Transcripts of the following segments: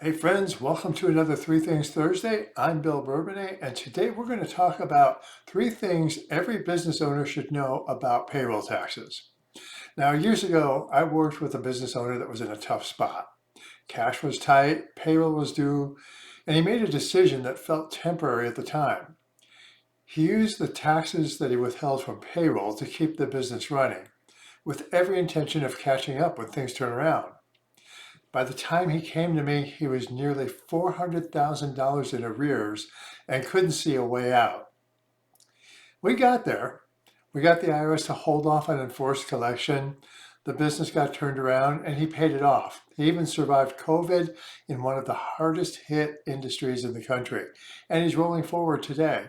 Hey friends, welcome to another Three Things Thursday. I'm 𝗵𝗶𝗀𝗀, and today we're going to talk about three things every business owner should know about payroll taxes. Now, years ago, I worked with a business owner that was in a tough spot. Cash was tight, payroll was due, and he made a decision that felt temporary at the time. He used the taxes that he withheld from payroll to keep the business running, with every intention of catching up when things turn around. By the time he came to me, he was nearly $400,000 in arrears and couldn't see a way out. We got there. We got the IRS to hold off on enforced collection. The business got turned around and he paid it off. He even survived COVID in one of the hardest hit industries in the country. And he's rolling forward today.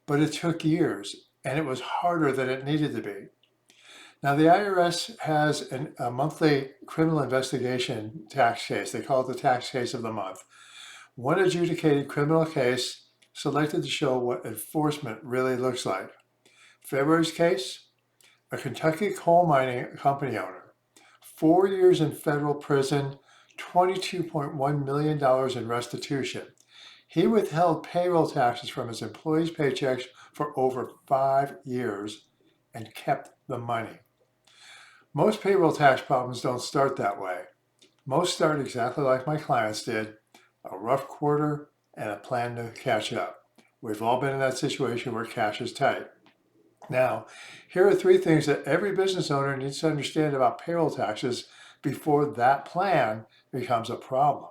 But it took years and it was harder than it needed to be. Now, the IRS has a monthly criminal investigation tax case. They call it the tax case of the month. One adjudicated criminal case selected to show what enforcement really looks like. February's case, a Kentucky coal mining company owner, 4 years in federal prison, $22.1 million in restitution. He withheld payroll taxes from his employees' paychecks for over 5 years and kept the money. Most payroll tax problems don't start that way. Most start exactly like my clients did, a rough quarter and a plan to catch up. We've all been in that situation where cash is tight. Now, here are three things that every business owner needs to understand about payroll taxes before that plan becomes a problem.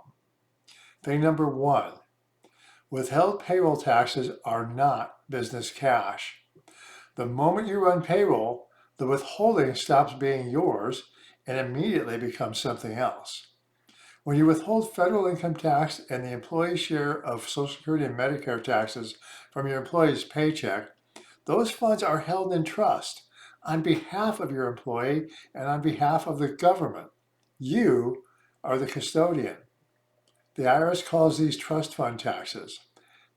Thing number one, withheld payroll taxes are not business cash. The moment you run payroll, the withholding stops being yours and immediately becomes something else. When you withhold federal income tax and the employee share of Social Security and Medicare taxes from your employee's paycheck, those funds are held in trust on behalf of your employee and on behalf of the government. You are the custodian. The IRS calls these trust fund taxes.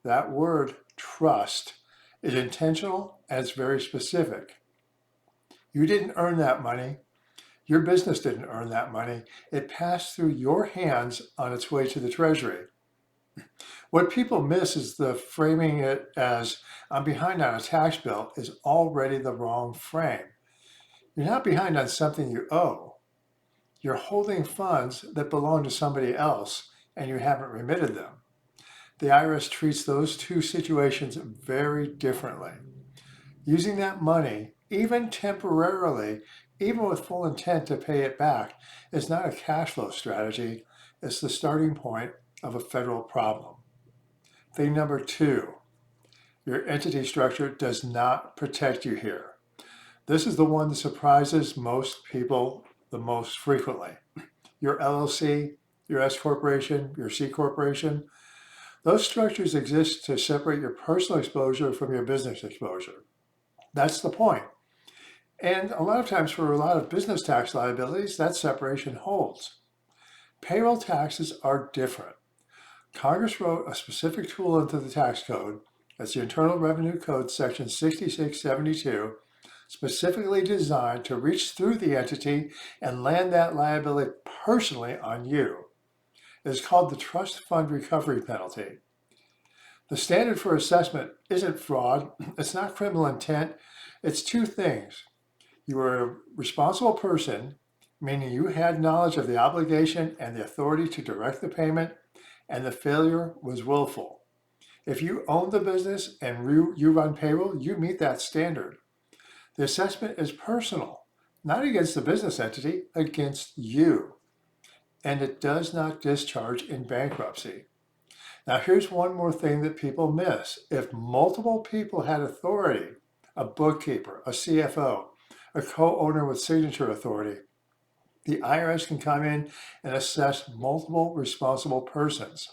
That word, trust, is intentional and it's very specific. You didn't earn that money. Your business didn't earn that money. It passed through your hands on its way to the Treasury. What people miss is the framing it as I'm behind on a tax bill is already the wrong frame. You're not behind on something you owe. You're holding funds that belong to somebody else and you haven't remitted them. The IRS treats those two situations very differently. Using that money, even temporarily, even with full intent to pay it back, is not a cash flow strategy. It's the starting point of a federal problem. Thing number two, your entity structure does not protect you here. This is the one that surprises most people the most frequently. Your LLC, your S corporation, your C corporation, those structures exist to separate your personal exposure from your business exposure. That's the point. And a lot of times for a lot of business tax liabilities, that separation holds. Payroll taxes are different. Congress wrote a specific tool into the tax code, that's the Internal Revenue Code section 6672, specifically designed to reach through the entity and land that liability personally on you. It is called the Trust Fund Recovery Penalty. The standard for assessment isn't fraud, it's not criminal intent, it's two things. You are a responsible person, meaning you had knowledge of the obligation and the authority to direct the payment, and the failure was willful. If you own the business and you run payroll, you meet that standard. The assessment is personal, not against the business entity, against you. And it does not discharge in bankruptcy. Now, here's one more thing that people miss. If multiple people had authority, a bookkeeper, a CFO, a co-owner with signature authority, the IRS can come in and assess multiple responsible persons.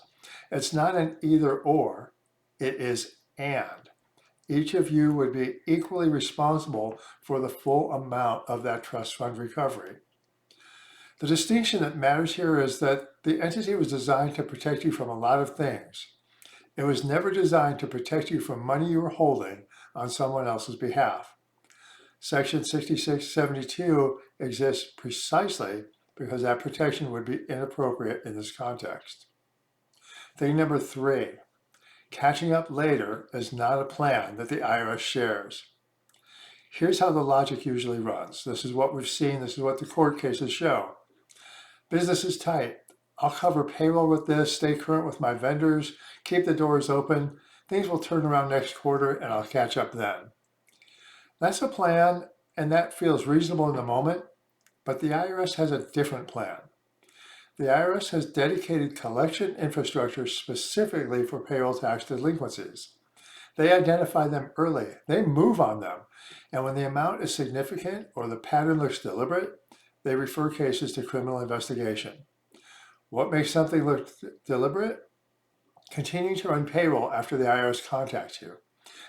It's not an either or, it is and. Each of you would be equally responsible for the full amount of that trust fund recovery. The distinction that matters here is that the entity was designed to protect you from a lot of things. It was never designed to protect you from money you were holding on someone else's behalf. Section 6672 exists precisely because that protection would be inappropriate in this context. Thing number 3, catching up later is not a plan that the IRS shares. Here's how the logic usually runs. This is what we've seen. This is what the court cases show. Business is tight. I'll cover payroll with this, stay current with my vendors, keep the doors open. Things will turn around next quarter and I'll catch up then. That's a plan, and that feels reasonable in the moment, but the IRS has a different plan. The IRS has dedicated collection infrastructure specifically for payroll tax delinquencies. They identify them early, they move on them, and when the amount is significant or the pattern looks deliberate, they refer cases to criminal investigation. What makes something look deliberate? Continuing to run payroll after the IRS contacts you,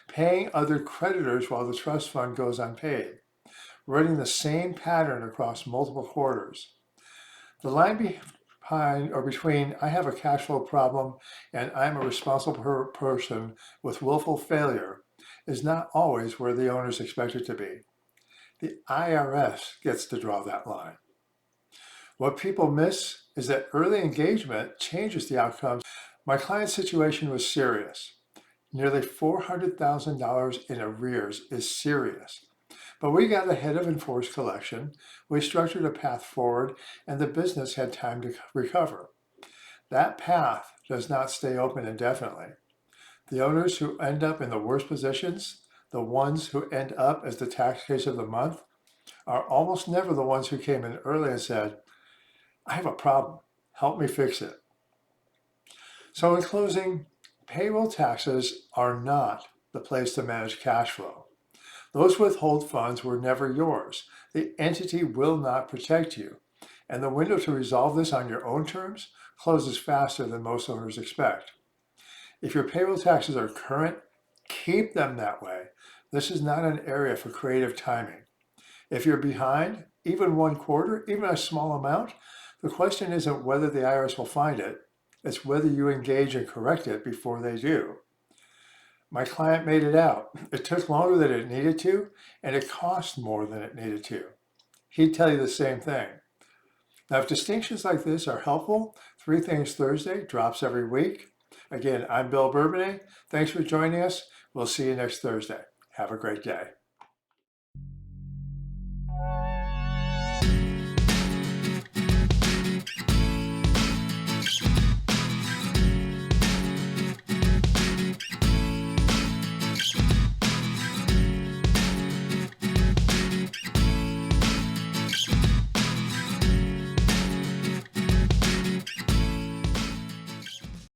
paying other creditors while the trust fund goes unpaid, running the same pattern across multiple quarters. The line behind or between I have a cash flow problem and I'm a responsible person with willful failure is not always where the owners expect it to be. The IRS gets to draw that line. What people miss is that early engagement changes the outcomes. My client's situation was serious. Nearly $400,000 in arrears is serious. But we got ahead of enforced collection, we structured a path forward, and the business had time to recover. That path does not stay open indefinitely. The owners who end up in the worst positions, the ones who end up as the tax case of the month, are almost never the ones who came in early and said, I have a problem, help me fix it. So in closing, payroll taxes are not the place to manage cash flow. Those withhold funds were never yours. The entity will not protect you. And the window to resolve this on your own terms closes faster than most owners expect. If your payroll taxes are current, keep them that way. This is not an area for creative timing. If you're behind, even one quarter, even a small amount, the question isn't whether the IRS will find it, it's whether you engage and correct it before they do. My client made it out. It took longer than it needed to, and it cost more than it needed to. He'd tell you the same thing. Now, if distinctions like this are helpful, 3 Things Thursday drops every week. Again, I'm Bill Bourbonnais. Thanks for joining us. We'll see you next Thursday. Have a great day.